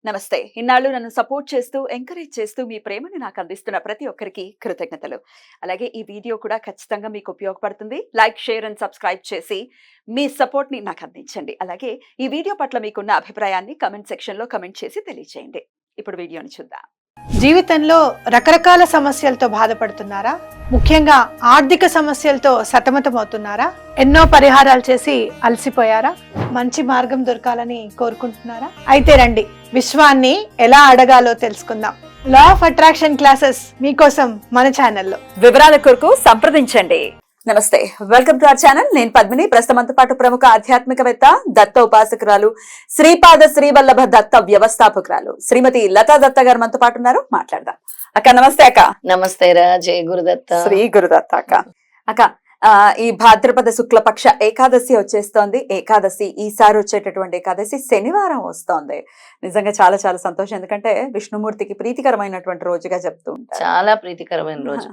నమస్తే. ఇన్నాళ్ళు నన్ను సపోర్ట్ చేస్తూ, ఎంకరేజ్ చేస్తూ మీ ప్రేమని నాకు అందిస్తున్న ప్రతి ఒక్కరికి కృతజ్ఞతలు. అలాగే ఈ వీడియో కూడా ఖచ్చితంగా మీకు ఉపయోగపడుతుంది. లైక్, షేర్ అండ్ సబ్స్క్రైబ్ చేసి మీ సపోర్ట్‌ని నాకు అందించండి. అలాగే ఈ వీడియో పట్ల మీకున్న అభిప్రాయాన్ని కామెంట్ సెక్షన్‌లో కామెంట్ చేసి తెలియజేయండి. ఇప్పుడు వీడియోని చూద్దాం. జీవితంలో రకరకాల సమస్యలతో బాధపడుతున్నారా? ముఖ్యంగా ఆర్థిక సమస్యలతో సతమతమవుతున్నారా? ఎన్నో పరిహారాలు చేసి అలసిపోయారా? మంచి మార్గం దొరకాలని కోరుకుంటున్నారా? అయితే రండి, విశ్వాన్ని ఎలా అడగాలో తెలుసుకుందాం. లా ఆఫ్ అట్రాక్షన్ క్లాసెస్ మీకోసం మన ఛానల్లో. వివరాల కొరకు సంప్రదించండి. నమస్తే, వెల్కమ్ టు అవర్ ఛానల్. నేను పద్మిని. ప్రస్తుతంతో పాటు ప్రముఖ ఆధ్యాత్మికవేత్త, దత్త ఉపాసకురాలు, శ్రీపాద శ్రీవల్లభ దత్త వ్యవస్థాపకురాలు శ్రీమతి లతా దత్త గారు మనతో పాటు ఉన్నారు. మాట్లాడదాం. అక్క నమస్తే. అక్క నమస్తే రా. జయ గురుదత్త. శ్రీ గురుదత్త. అక్క ఈ భాద్రపద శుక్లపక్ష ఏకాదశి వచ్చేస్తోంది. ఏకాదశి ఈసారి వచ్చేటటువంటి ఏకాదశి శనివారం వస్తోంది. నిజంగా చాలా చాలా సంతోషం. ఎందుకంటే విష్ణుమూర్తికి ప్రీతికరమైనటువంటి రోజుగా చెప్తూ ఉంటారు. చాలా ప్రీతికరమైన రోజు.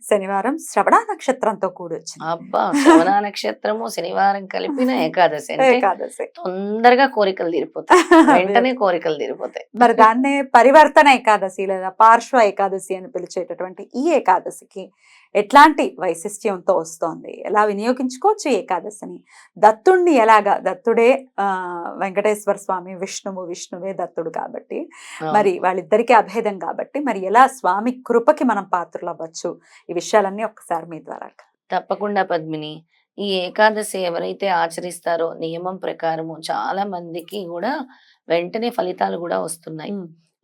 శనివారం శ్రవణ నక్షత్రంతో కూడొచ్చింది. అబ్బా, శ్రవణ నక్షత్రము శనివారం కలిపిన ఏకాదశి అంటే ఏకాదశి తొందరగా కోరికలు తీరిపోతాయి, వెంటనే కోరికలు తీరిపోతాయి. మరి దాన్నే పరివర్తన ఏకాదశి లేదా పార్శ్వ ఏకాదశి అని పిలిచేటటువంటి ఈ ఏకాదశికి ఎట్లాంటి వైశిష్ట్యంతో వస్తోంది, ఎలా వినియోగించుకోవచ్చు ఏకాదశిని, దత్తుణ్ణి ఎలాగా, దత్తుడే వెంకటేశ్వర స్వామి, విష్ణువే దత్తుడు కాబట్టి మరి వాళ్ళిద్దరికీ అభేదం కాబట్టి మరి ఎలా స్వామి కృపకి మనం పాత్రలు అవ్వచ్చు, ఈ విషయాలన్నీ ఒక్కసారి మీ ద్వారా. తప్పకుండా పద్మిని. ఈ ఏకాదశి ఎవరైతే ఆచరిస్తారో నియమం ప్రకారము చాలా మందికి కూడా వెంటనే ఫలితాలు కూడా వస్తున్నాయి.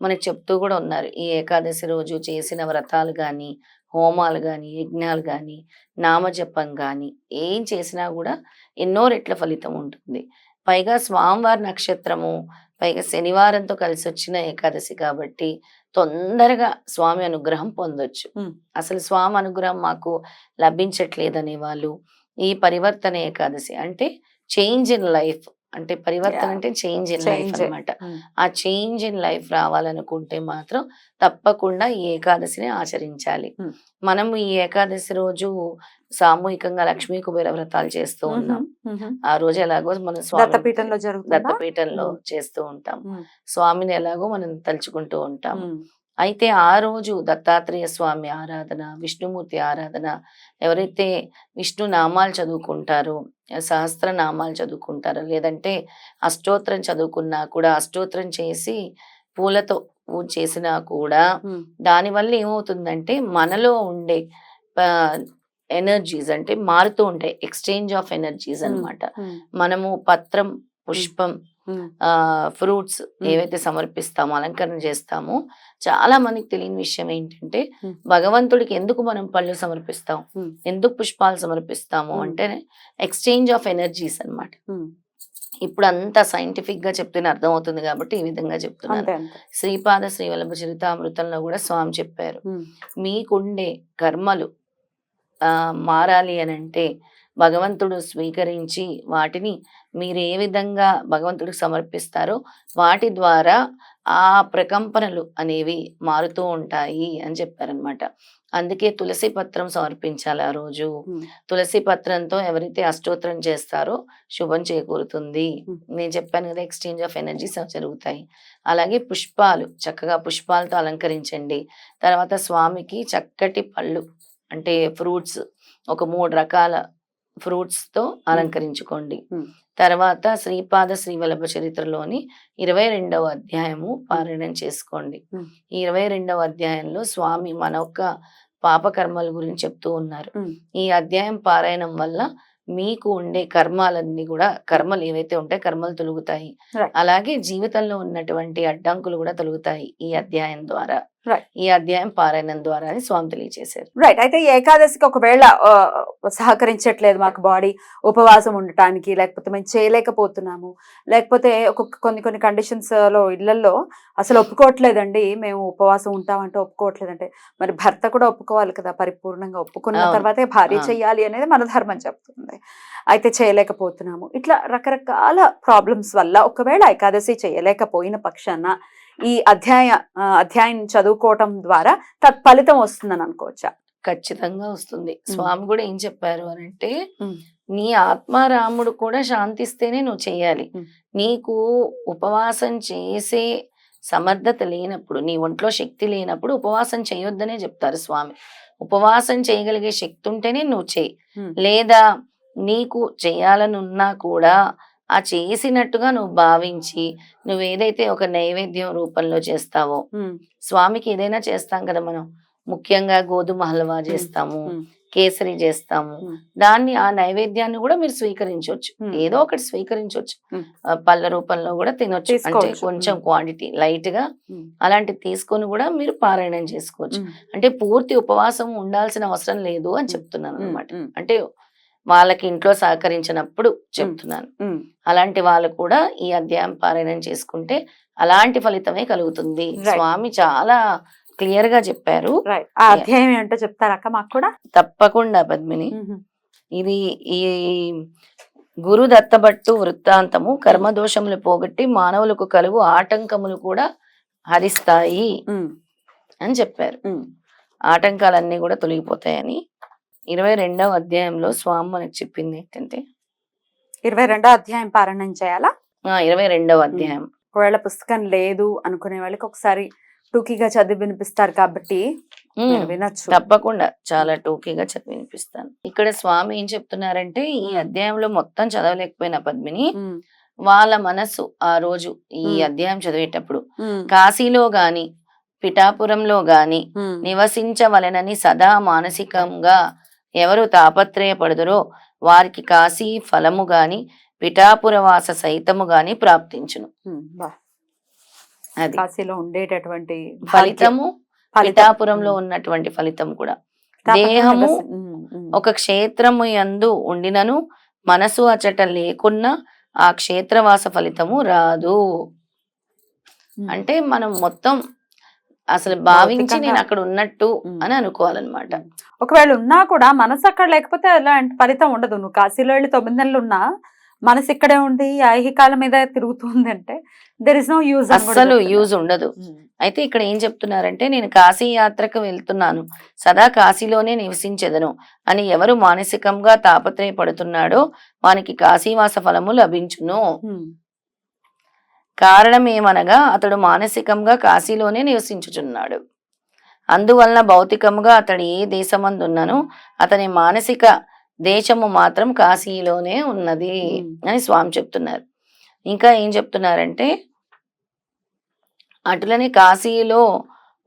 మనకు చెప్తూ కూడా ఉన్నారు, ఈ ఏకాదశి రోజు చేసిన వ్రతాలు గాని, హోమాలు గాని, యజ్ఞాలు గాని, నామజపం గాని ఏం చేసినా కూడా ఎన్నో రెట్ల ఫలితం ఉంటుంది. పైగా స్వామివారి నక్షత్రము, పైగా శనివారంతో కలిసి వచ్చిన ఏకాదశి కాబట్టి తొందరగా స్వామి అనుగ్రహం పొందొచ్చు. అసలు స్వామి అనుగ్రహం మాకు లభించట్లేదనే వాళ్ళు ఈ పరివర్తన ఏకాదశి అంటే చేంజ్ ఇన్ లైఫ్, అంటే పరివర్తన అంటే చేంజ్ ఇన్ లైఫ్ అన్నమాట. ఆ చేంజ్ ఇన్ లైఫ్ రావాలనుకుంటే మాత్రం తప్పకుండా ఈ ఏకాదశిని ఆచరించాలి. మనం ఈ ఏకాదశి రోజు సామూహికంగా లక్ష్మీ కుబేర వ్రతాలు చేస్తూ ఉన్నాం. ఆ రోజు ఎలాగో మనం దత్తపీఠంలో చేస్తూ ఉంటాం. స్వామిని ఎలాగో మనం తలుచుకుంటూ ఉంటాం. అయితే ఆ రోజు దత్తాత్రేయ స్వామి ఆరాధన, విష్ణుమూర్తి ఆరాధన, ఎవరైతే విష్ణు నామాలు చదువుకుంటారో, సహస్ర నామాలు చదువుకుంటారో, లేదంటే అష్టోత్తరం చదువుకున్నా కూడా, అష్టోత్తరం చేసి పూలతో పూజ చేసినా కూడా దానివల్ల ఏమవుతుందంటే మనలో ఉండే ఎనర్జీస్ అంటే మారుతూ ఉంటాయి. ఎక్స్చేంజ్ ఆఫ్ ఎనర్జీస్ అన్నమాట. మనము పత్రం, పుష్పం, ఫ్రూట్స్ ఏవైతే సమర్పిస్తామో, అలంకరణ చేస్తామో, చాలా మందికి తెలియని విషయం ఏంటంటే భగవంతుడికి ఎందుకు మనం పళ్ళు సమర్పిస్తాం, ఎందుకు పుష్పాలు సమర్పిస్తాము అంటే ఎక్స్చేంజ్ ఆఫ్ ఎనర్జీస్ అన్నమాట. ఇప్పుడు అంతా సైంటిఫిక్ గా చెప్తేనే అర్థమవుతుంది కాబట్టి ఈ విధంగా చెప్తున్నాను. శ్రీపాద శ్రీవల్లభ చరితామృతంలో కూడా స్వామి చెప్పారు, మీకుండే కర్మలు మారాలి అని అంటే భగవంతుడు స్వీకరించి వాటిని మీరు ఏ విధంగా భగవంతుడికి సమర్పిస్తారో వాటి ద్వారా ఆ ప్రకంపనలు అనేవి మారుతూ ఉంటాయి అని చెప్పారనమాట. అందుకే తులసి పత్రం సమర్పించాలి ఆ రోజు. తులసి పత్రంతో ఎవరైతే అష్టోత్తరం చేస్తారో శుభం చేకూరుతుంది. నేను చెప్పాను కదా, ఎక్స్చేంజ్ ఆఫ్ ఎనర్జీస్ జరుగుతాయి. అలాగే పుష్పాలు, చక్కగా పుష్పాలతో అలంకరించండి. తర్వాత స్వామికి చక్కటి పళ్ళు అంటే ఫ్రూట్స్, ఒక 3 రకాల ఫ్రూట్స్ తో అలంకరించుకోండి. తర్వాత శ్రీపాద శ్రీవల్లభ చరిత్రలోని 22వ అధ్యాయము పారాయణం చేసుకోండి. ఈ 22వ అధ్యాయంలో స్వామి మన యొక్క పాపకర్మల గురించి చెప్తూ ఉన్నారు. ఈ అధ్యాయం పారాయణం వల్ల మీకు ఉండే కర్మాలన్నీ కూడా, కర్మలు ఏవైతే ఉంటాయో కర్మలు తొలుగుతాయి. అలాగే జీవితంలో ఉన్నటువంటి అడ్డంకులు కూడా తొలుగుతాయి ఈ అధ్యాయం ద్వారా. ఈ అధ్యాయం పారాయణం ద్వారా అని స్వామి తెలియజేశారు. రైట్. అయితే ఈ ఏకాదశికి ఒకవేళ సహకరించట్లేదు మాకు బాడీ ఉపవాసం ఉండటానికి, లేకపోతే మేము చేయలేకపోతున్నాము, లేకపోతే కొన్ని కండిషన్స్ లో ఇళ్లలో అసలు ఒప్పుకోవట్లేదండి, మేము ఉపవాసం ఉంటామంటే ఒప్పుకోవట్లేదంటే, మరి భర్త కూడా ఒప్పుకోవాలి కదా, పరిపూర్ణంగా ఒప్పుకున్న తర్వాతే భార్య చెయ్యాలి అనేది మన ధర్మం చెప్తుంది. అయితే చేయలేకపోతున్నాము, ఇట్లా రకరకాల ప్రాబ్లమ్స్ వల్ల ఒకవేళ ఏకాదశి చేయలేకపోయిన పక్షాన ఈ అధ్యాయం చదువుకోవటం ద్వారా తత్ఫలితం వస్తుందని అనుకోవచ్చా? ఖచ్చితంగా వస్తుంది. స్వామి కూడా ఏం చెప్పారు అని అంటే, నీ ఆత్మారాముడు కూడా శాంతిస్తేనే నువ్వు చెయ్యాలి. నీకు ఉపవాసం చేసే సమర్థత లేనప్పుడు, నీ ఒంట్లో శక్తి లేనప్పుడు ఉపవాసం చేయొద్దనే చెప్తారు స్వామి. ఉపవాసం చేయగలిగే శక్తి ఉంటేనే నువ్వు చేయి. లేదా నీకు చేయాలని ఉన్నా కూడా ఆ చేసినట్టుగా నువ్వు భావించి నువ్వు ఏదైతే ఒక నైవేద్యం రూపంలో చేస్తావో, స్వామికి ఏదైనా చేస్తాం కదా మనం, ముఖ్యంగా గోధుమ హల్వా చేస్తాము, కేసరి చేస్తాము, దాన్ని ఆ నైవేద్యాన్ని కూడా మీరు స్వీకరించవచ్చు. ఏదో ఒకటి స్వీకరించవచ్చు, పళ్ళ రూపంలో కూడా తినొచ్చు. అంటే కొంచెం క్వాంటిటీ లైట్ గా అలాంటివి తీసుకొని కూడా మీరు పారాయణం చేసుకోవచ్చు. అంటే పూర్తి ఉపవాసం ఉండాల్సిన అవసరం లేదు అని చెప్తున్నాను అనమాట. అంటే వాళ్ళకి ఇంట్లో సహకరించినప్పుడు చెప్తున్నాను. అలాంటి వాళ్ళు కూడా ఈ అధ్యాయం పారాయణం చేసుకుంటే అలాంటి ఫలితమే కలుగుతుంది. స్వామి చాలా క్లియర్ గా చెప్పారు. ఆ అధ్యాయం ఏంటో చెప్తారక్క మాకు కూడా? తప్పకుండా పద్మిని. ఇది ఈ గురు దత్తభట్టు వృత్తాంతము కర్మదోషములు పోగొట్టి మానవులకు కలుగు ఆటంకములు కూడా హరిస్తాయి అని చెప్పారు. ఆటంకాలన్నీ కూడా తొలగిపోతాయని 22వ అధ్యాయంలో స్వామి మనకు చెప్పింది ఏంటంటే, 22వ అధ్యాయం పారాయణం చేయాలా? 22వ అధ్యాయం. ఒకవేళ పుస్తకం లేదు అనుకునే వాళ్ళకి ఒకసారి టూకీగా చదివి వినిపిస్తారు కాబట్టి వినొచ్చు. తప్పకుండా చాలా టూకీగా చదివి వినిపిస్తాను. ఇక్కడ స్వామి ఏం చెప్తున్నారంటే, ఈ అధ్యాయంలో మొత్తం చదవలేకపోయిన పద్మిని, వాళ్ళ మనసు ఆ రోజు ఈ అధ్యాయం చదివేటప్పుడు కాశీలో గాని పిఠాపురంలో గాని నివసించవలెనని సదా మానసికంగా ఎవరు తాపత్రయపడుదురో వారికి కాశీ ఫలము గాని పిఠాపురవాస సైతము గాని ప్రాప్తించును. అది కాశీలో ఉండేటటువంటి ఫలితము, పిఠాపురంలో ఉన్నటువంటి ఫలితం కూడా. దేహము ఒక క్షేత్రము యందు ఉండినను మనసు అచట లేకున్నా ఆ క్షేత్రవాస ఫలితము రాదు. అంటే మనం మొత్తం అసలు భావించి నేను అక్కడ ఉన్నట్టు అని అనుకోవాలన్నమాట. ఒకవేళ ఉన్నా కూడా మనసు అక్కడ లేకపోతే అలాంటి ఫలితం ఉండదు. నువ్వు కాశీలో వెళ్ళి 9 నెలలు ఉన్నా మనసు ఇక్కడే ఉండి ఐహికాల మీద తిరుగుతుంది అంటే దెర్ ఇస్ నో యూజ్, అస్సలు యూజ్ ఉండదు. అయితే ఇక్కడ ఏం చెప్తున్నారంటే, నేను కాశీ యాత్రకు వెళ్తున్నాను, సదా కాశీలోనే నివసించెదను అని ఎవరు మానసికంగా తాపత్రయపడుతున్నాడో వానికి కాశీవాస ఫలము లభించును. కారణం ఏమనగా అతడు మానసికంగా కాశీలోనే నివసించుచున్నాడు. అందువలన భౌతికంగా అతడు ఏ దేశమందున్నను అతని మానసిక దేశము మాత్రం కాశీలోనే ఉన్నది అని స్వామి చెప్తున్నారు. ఇంకా ఏం చెప్తున్నారంటే, అటులని కాశీలో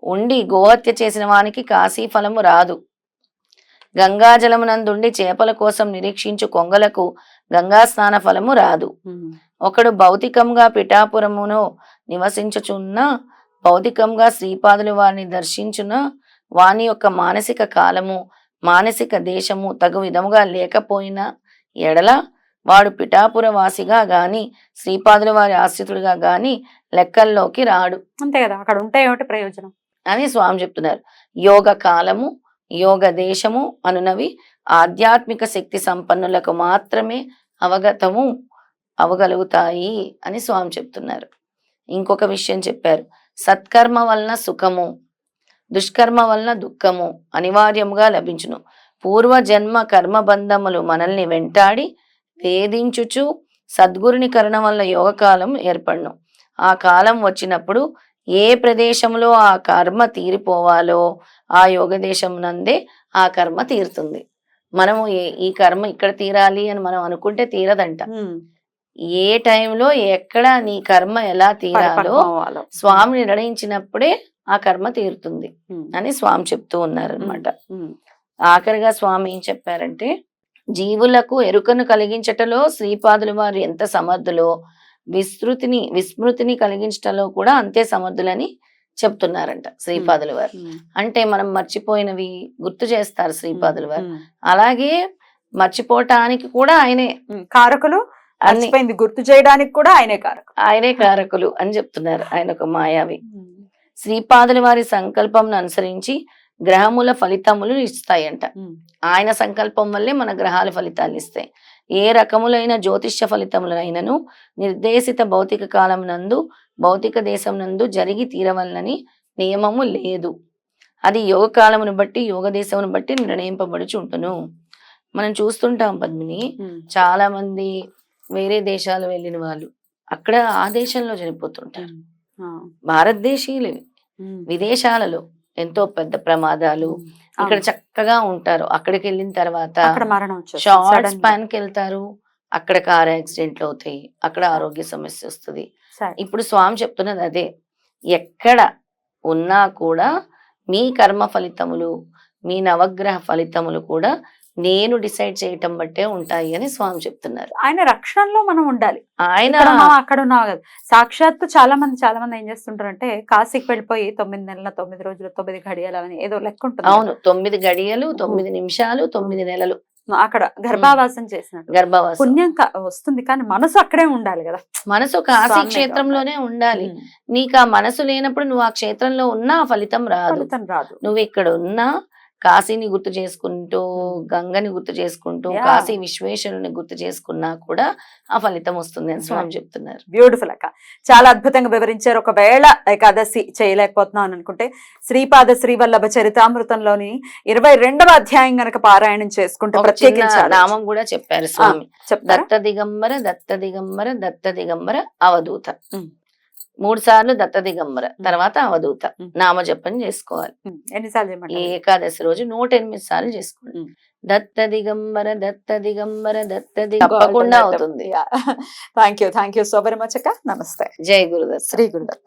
ఉండి గోహత్య చేసిన వానికి కాశీ ఫలము రాదు. గంగాజలమునందుండి చేపల కోసం నిరీక్షించు కొంగలకు గంగా స్నాన ఫలము రాదు. ఒకడు భౌతికంగా పిఠాపురమును నివసించుచున్న, భౌతికంగా శ్రీపాదులు వారిని దర్శించున వాని యొక్క మానసిక కాలము మానసిక దేశము తగు విధముగా లేకపోయిన ఎడల వాడు పిఠాపుర వాసిగా గాని శ్రీపాదుల వారి ఆశ్రితుడిగా గాని లెక్కల్లోకి రాడు. అంతే కదా, అక్కడ ఉంటే ఏమిటి ప్రయోజనం అని స్వామి చెప్తున్నారు. యోగ కాలము యోగ దేశము అనునవి ఆధ్యాత్మిక శక్తి సంపన్నులకు మాత్రమే అవగలుగుతాయి అని స్వామి చెప్తున్నారు. ఇంకొక విషయం చెప్పారు, సత్కర్మ వలన సుఖము, దుష్కర్మ వలన దుఃఖము అనివార్యముగా లభించును. పూర్వజన్మ కర్మబంధములు మనల్ని వెంటాడి వేధించుచు సద్గురుని కరుణ వల్ల యోగకాలం ఏర్పడును. ఆ కాలం వచ్చినప్పుడు ఏ ప్రదేశంలో ఆ కర్మ తీరిపోవాలో ఆ యోగ దేశం నందే ఆ కర్మ తీరుతుంది. మనము ఈ కర్మ ఇక్కడ తీరాలి అని మనం అనుకుంటే తీరదంట. ఏ టైంలో ఎక్కడ నీ కర్మ ఎలా తీరాలో స్వామి నిర్ణయించినప్పుడే ఆ కర్మ తీరుతుంది అని స్వామి చెప్తూ ఉన్నారు అన్నమాట. ఆఖరిగా స్వామి ఏం చెప్పారంటే, జీవులకు ఎరుకను కలిగించటలో శ్రీపాదులు వారు ఎంత సమర్థులో విస్మృతిని కలిగించటంలో కూడా అంతే సమర్థులని చెప్తున్నారంట శ్రీపాదుల వారు. అంటే మనం మర్చిపోయినవి గుర్తు చేస్తారు శ్రీపాదుల వారు. అలాగే మర్చిపోవటానికి కూడా ఆయనే కారకులు, అన్ని గుర్తు చేయడానికి కూడా ఆయనే కారకులు అని చెప్తున్నారు. ఆయన ఒక మాయావి. శ్రీపాదుల వారి సంకల్పం అనుసరించి గ్రహముల ఫలితములు ఇస్తాయంట. ఆయన సంకల్పం వల్లే మన గ్రహాల ఫలితాలు ఇస్తాయి. ఏ రకములైన జ్యోతిష్య ఫలితములైనను నిర్దేశిత భౌతిక కాలం నందు భౌతిక దేశం నందు జరిగి తీరవలనని నియమము లేదు. అది యోగ కాలమును బట్టి యోగ దేశమును బట్టి నిర్ణయింపబడుచుంటును. మనం చూస్తుంటాం పద్మిని, చాలా మంది వేరే దేశాలు వెళ్ళిన వాళ్ళు అక్కడ ఆ దేశంలో చనిపోతుంటారు. భారతదేశీయులు విదేశాలలో ఎంతో పెద్ద ప్రమాదాలు, ఇక్కడ చక్కగా ఉంటారు. అక్కడికి వెళ్ళిన తర్వాత అక్కడ మరణం షార్ట్ స్పాన్ కి వెళ్తారు, అక్కడ కార్ యాక్సిడెంట్లు అవుతాయి, అక్కడ ఆరోగ్య సమస్య వస్తుంది. ఇప్పుడు స్వామి చెప్తున్నది అదే, ఎక్కడ ఉన్నా కూడా మీ కర్మ ఫలితములు, మీ నవగ్రహ ఫలితములు కూడా నేను డిసైడ్ చేయటం బట్టే ఉంటాయి అని స్వామి చెప్తున్నారు. ఆయన రక్షణలో మనం ఉండాలి. ఆయన అక్కడ ఉన్నాం కదా, సాక్షాత్తు చాలా మంది ఏం చేస్తుంటారంటే కాశీకి వెళ్ళిపోయి 9 నెలల 9 రోజులు 9 ఘడియలు అని ఏదో లెక్క ఉంటుంది. అవును, 9 గడియలు 9 నిమిషాలు 9 నెలలు అక్కడ గర్భావాసం చేసినట్టు గర్భావాసం పుణ్యం వస్తుంది. కానీ మనసు అక్కడే ఉండాలి కదా, మనసు కాశీ క్షేత్రంలోనే ఉండాలి. నీకు ఆ మనసు లేనప్పుడు నువ్వు ఆ క్షేత్రంలో ఉన్నా ఆ ఫలితం రాదు. నువ్వు ఇక్కడ ఉన్నా కాశీని గుర్తు చేసుకుంటూ, గంగని గుర్తు చేసుకుంటూ, కాశీ విశ్వేశ్వరుని గుర్తు చేసుకున్నా కూడా ఆ ఫలితం వస్తుంది అని స్వామి చెప్తున్నారు. బ్యూటిఫుల్ అక్క, చాలా అద్భుతంగా వివరించారు. ఒకవేళ ఏకాదశి చేయలేకపోతున్నాను అనుకుంటే శ్రీపాద శ్రీవల్లభ చరితామృతంలోని 22వ అధ్యాయం గనక పారాయణం చేసుకుంటే ప్రత్యేకించి నామం కూడా చెప్పారు స్వామి. దత్త దిగంబర దత్త దిగంబర దత్త దిగంబర అవధూత. 3 సార్లు దత్త దిగంబర, తర్వాత అవధూత నామ జపం చేసుకోవాలి. ఎన్నిసార్లు చేయమంటారు? ఏకాదశి రోజు 108 సార్లు చేసుకోండి. దత్త దిగంబర దత్త దిగంబర దత్త తప్పకుండా అవుతుంది. Thank you so very much అక్క. నమస్తే. జై గురుదత్త. శ్రీ గురుదత్త.